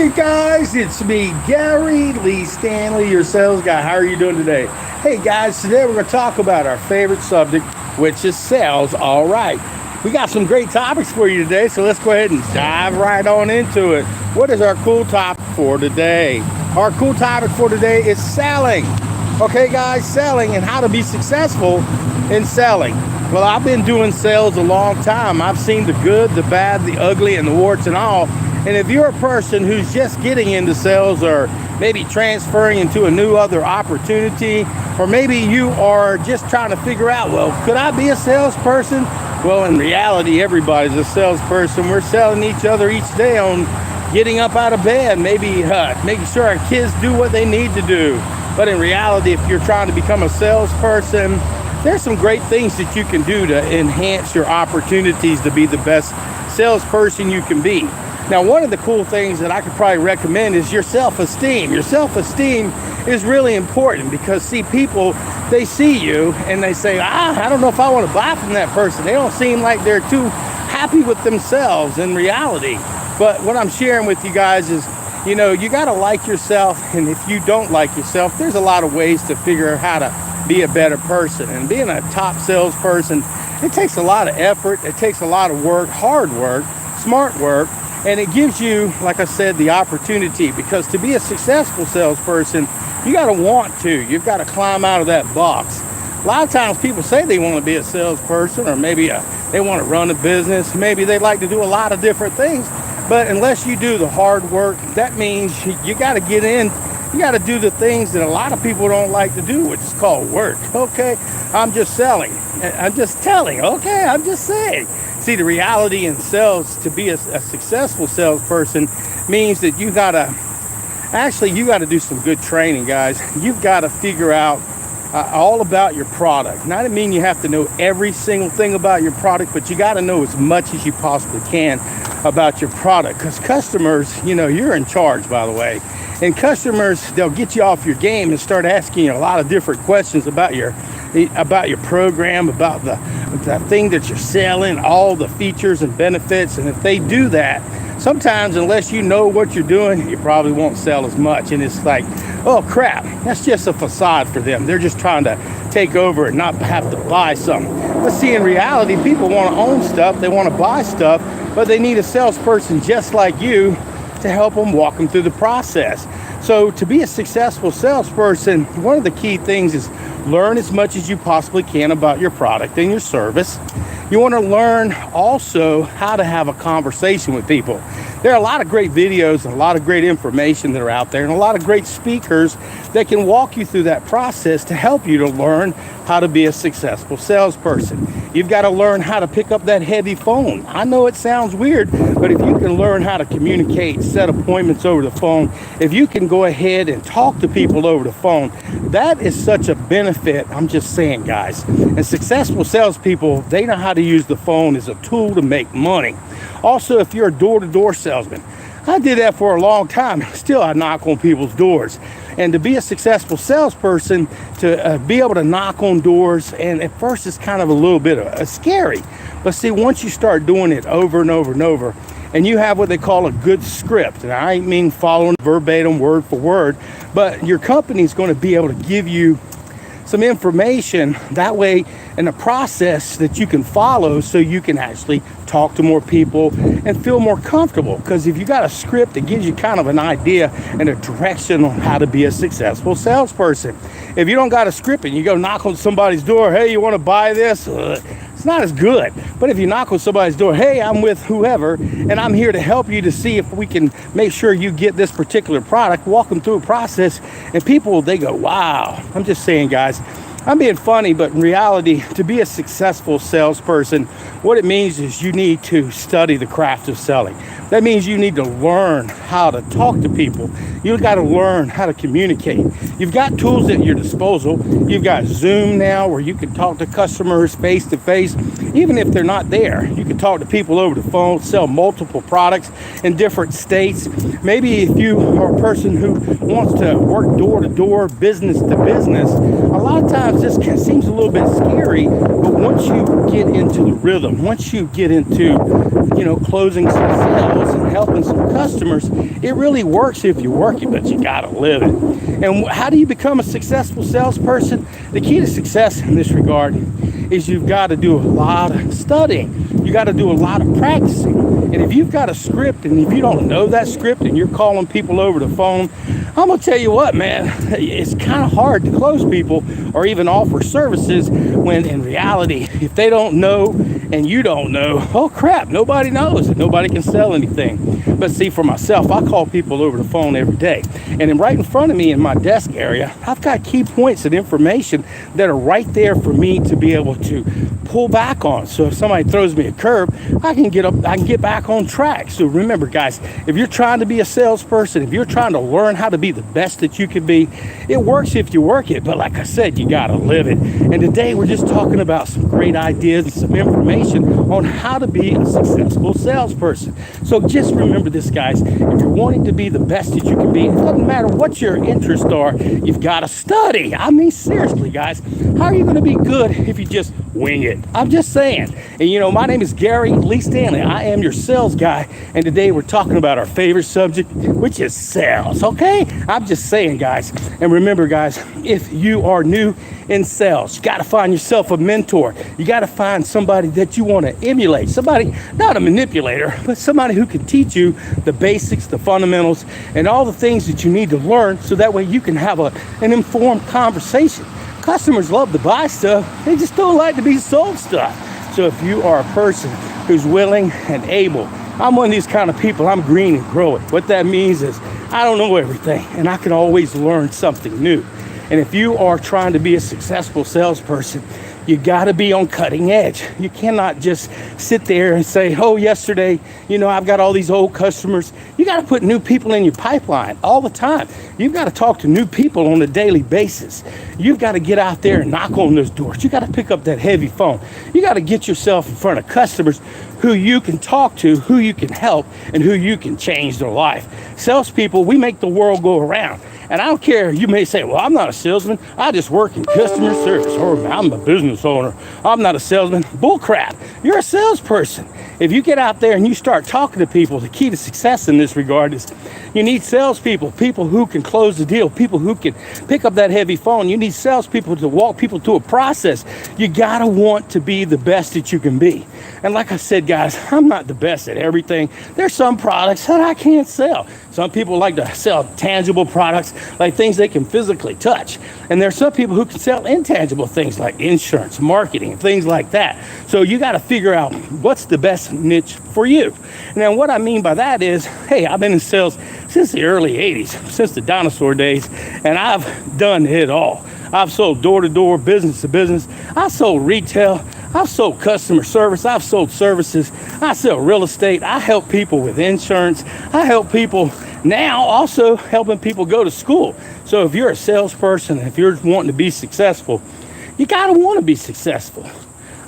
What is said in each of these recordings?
Hey guys, it's me, Gary Lee Stanley, your sales guy. How are you doing today? Hey guys, today we're going to talk about our favorite subject, which is sales. All right, we got some great topics for you today, so let's go ahead and dive right on into it. What is our cool topic for today? Our cool topic for today is selling. Okay guys, selling and how to be successful in selling. Well, I've been doing sales a long time. I've seen the good, the bad, the ugly, and the warts and all. And if you're a person who's just getting into sales or maybe transferring into a new other opportunity, or maybe you are just trying to figure out, well, could I be a salesperson? Well, in reality, everybody's a salesperson. We're selling each other each day on getting up out of bed, maybe making sure our kids do what they need to do. But in reality, if you're trying to become a salesperson, there's some great things that you can do to enhance your opportunities to be the best salesperson you can be. Now, one of the cool things that I could probably recommend is your self-esteem. Your self-esteem is really important because, see, people, they see you and they say, I don't know if I want to buy from that person. They don't seem like they're too happy with themselves in reality. But what I'm sharing with you guys is, you know, you got to like yourself. And if you don't like yourself, there's a lot of ways to figure out how to be a better person. And being a top salesperson, it takes a lot of effort. It takes a lot of work, hard work, smart work. And it gives you, like I said, the opportunity, because to be a successful salesperson, you got to want to. You've got to climb out of that box. A lot of times people say they want to be a salesperson, or maybe they want to run a business. Maybe they like to do a lot of different things. But unless you do the hard work, that means you got to get in. You got to do the things that a lot of people don't like to do, which is called work. Okay, I'm just selling. I'm just telling. Okay, I'm just saying. See, the reality in sales, to be a successful salesperson, means that you got to do some good training, guys. You've got to figure out all about your product. Now, I don't mean you have to know every single thing about your product, but you got to know as much as you possibly can about your product, because customers, you know, you're in charge, by the way. And customers, they'll get you off your game and start asking you a lot of different questions about your program, about the thing that you're selling, all the features and benefits. And if they do that, sometimes unless you know what you're doing, you probably won't sell as much. And it's like, oh crap, that's just a facade for them. They're just trying to take over and not have to buy something. But see, in reality, people want to own stuff, they want to buy stuff, but they need a salesperson just like you to help them walk them through the process. So to be a successful salesperson, one of the key things is learn as much as you possibly can about your product and your service. You want to learn also how to have a conversation with people. There are a lot of great videos and a lot of great information that are out there, and a lot of great speakers that can walk you through that process to help you to learn how to be a successful salesperson. You've got to learn how to pick up that heavy phone. I know it sounds weird, but if you can learn how to communicate, set appointments over the phone, if you can go ahead and talk to people over the phone, that is such a benefit. I'm just saying, guys. And successful salespeople, they know how to use the phone as a tool to make money. Also, if you're a door-to-door salesman, I did that for a long time. Still, I knock on people's doors. And to be a successful salesperson, to be able to knock on doors, and at first it's kind of a little bit scary. But see, once you start doing it over and over and over, and you have what they call a good script, and I ain't mean following verbatim word for word, but your company's going to be able to give you some information that way in a process that you can follow, so you can actually talk to more people and feel more comfortable. Because if you got a script, it gives you kind of an idea and a direction on how to be a successful salesperson. If you don't got a script and you go knock on somebody's door, hey, you want to buy this? It's not as good. But if you knock on somebody's door, hey, I'm with whoever, and I'm here to help you to see if we can make sure you get this particular product, walk them through a process, and people, they go, wow. I'm just saying, guys, I'm being funny, but in reality, to be a successful salesperson, what it means is you need to study the craft of selling. That means you need to learn how to talk to people. You've got to learn how to communicate. You've got tools at your disposal. You've got Zoom now, where you can talk to customers face to face, even if they're not there. You can talk to people over the phone, sell multiple products in different states. Maybe if you are a person who wants to work door to door, business to business, a lot of times this seems a little bit scary, but once you get into the rhythm, once you get into, closing some sales and helping some customers, it really works if you work it, but you gotta live it. And how do you become a successful salesperson? The key to success in this regard is you've got to do a lot of studying. You got to do a lot of practicing. And if you've got a script and if you don't know that script and you're calling people over the phone, I'm gonna tell you what, man, it's kind of hard to close people or even offer services when in reality, if they don't know and you don't know, oh crap, nobody knows and nobody can sell anything. But see, for myself, I call people over the phone every day. And then right in front of me in my desk area, I've got key points and information that are right there for me to be able to pull back on. So if somebody throws me a curve, I can get back on track. So remember, guys, if you're trying to be a salesperson, if you're trying to learn how to be the best that you can be, it works if you work it. But like I said, you got to live it. And today we're just talking about some great ideas and some information on how to be a successful salesperson. So just remember this, guys. If you're wanting to be the best that you can be, it doesn't matter what your interests are, you've got to study. I mean, seriously, guys, how are you going to be good if you just wing it? I'm just saying. And my name is Gary Lee Stanley. I am your sales guy. And today we're talking about our favorite subject, which is sales. Okay? I'm just saying, guys. And remember, guys, if you are new in sales, you got to find yourself a mentor. You got to find somebody that you want to emulate. Somebody, not a manipulator, but somebody who can teach you the basics, the fundamentals, and all the things that you need to learn so that way you can have an informed conversation. Customers love to buy stuff. They just don't like to be sold stuff. So if you are a person who's willing and able, I'm one of these kind of people. I'm green and growing. What that means is I don't know everything, and I can always learn something new. And if you are trying to be a successful salesperson, you got to be on cutting edge. You cannot just sit there and say, oh, yesterday, I've got all these old customers. You got to put new people in your pipeline all the time. You've got to talk to new people on a daily basis. You've got to get out there and knock on those doors. You got to pick up that heavy phone. You got to get yourself in front of customers who you can talk to, who you can help, and who you can change their life. Salespeople, we make the world go around. And I don't care, you may say, well, I'm not a salesman. I just work in customer service. Or I'm a business owner. I'm not a salesman. Bull crap. You're a salesperson. If you get out there and you start talking to people, the key to success in this regard is you need salespeople, people who can close the deal, people who can pick up that heavy phone. You need salespeople to walk people through a process. You got to want to be the best that you can be. And like I said, guys, I'm not the best at everything. There's some products that I can't sell. Some people like to sell tangible products, like things they can physically touch. And there's some people who can sell intangible things like insurance, marketing, things like that. So you got to figure out what's the best niche for you. And then what I mean by that is, hey, I've been in sales since the early 80s, since the dinosaur days, and I've done it all. I've sold door-to-door, business-to-business. I sold retail. I've sold customer service. I've sold services. I sell real estate. I help people with insurance. I help people now also helping people go to school. So if you're a salesperson, if you're wanting to be successful, you got to want to be successful.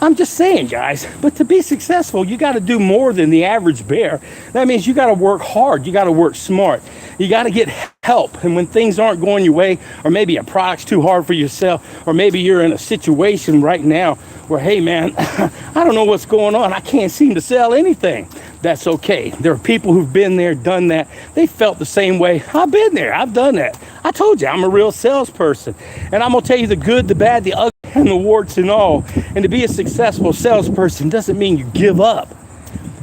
I'm just saying, guys, but to be successful, you got to do more than the average bear. That means you got to work hard. You got to work smart. You got to get help. And when things aren't going your way, or maybe a product's too hard for yourself, or maybe you're in a situation right now where, hey, man, I don't know what's going on. I can't seem to sell anything. That's okay. There are people who've been there, done that. They felt the same way. I've been there. I've done that. I told you, I'm a real salesperson. And I'm going to tell you the good, the bad, the ugly, and the warts and all. And to be a successful salesperson doesn't mean you give up.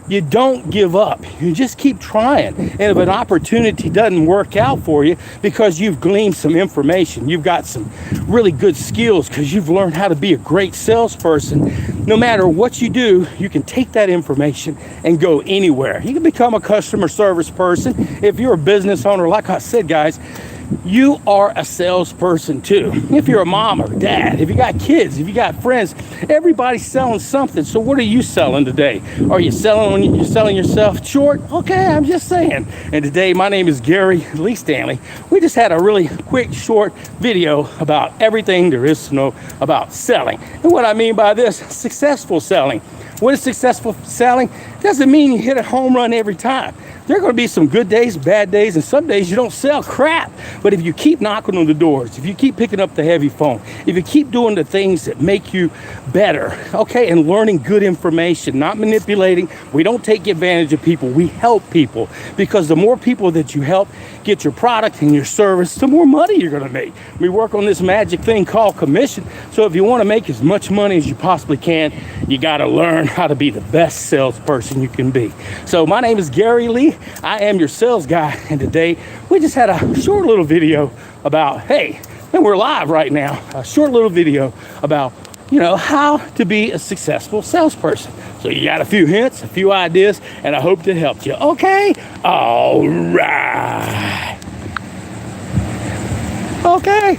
You don't give up. You just keep trying. And if an opportunity doesn't work out for you because you've gleaned some information, you've got some really good skills because you've learned how to be a great salesperson, no matter what you do, you can take that information and go anywhere. You can become a customer service person. If you're a business owner, like I said, guys, you are a salesperson too. If you're a mom or dad, if you got kids, if you got friends, everybody's selling something. So what are you selling today? Are you selling when you're selling yourself short? Okay, I'm just saying. And today, my name is Gary Lee Stanley. We just had a really quick, short video about everything there is to know about selling. And what I mean by this, successful selling. What is successful selling? Doesn't mean you hit a home run every time. There are going to be some good days, bad days, and some days you don't sell crap. But if you keep knocking on the doors, if you keep picking up the heavy phone, if you keep doing the things that make you better, okay, and learning good information, not manipulating, we don't take advantage of people, we help people. Because the more people that you help get your product and your service, the more money you're going to make. We work on this magic thing called commission. So if you want to make as much money as you possibly can, you got to learn how to be the best salesperson you can be. So my name is Gary Lee. I am your sales guy. And today we just had a short little video about, hey, and we're live right now, a short little video about, how to be a successful salesperson. So you got a few hints, a few ideas, and I hope that helped you. Okay? All right. Okay.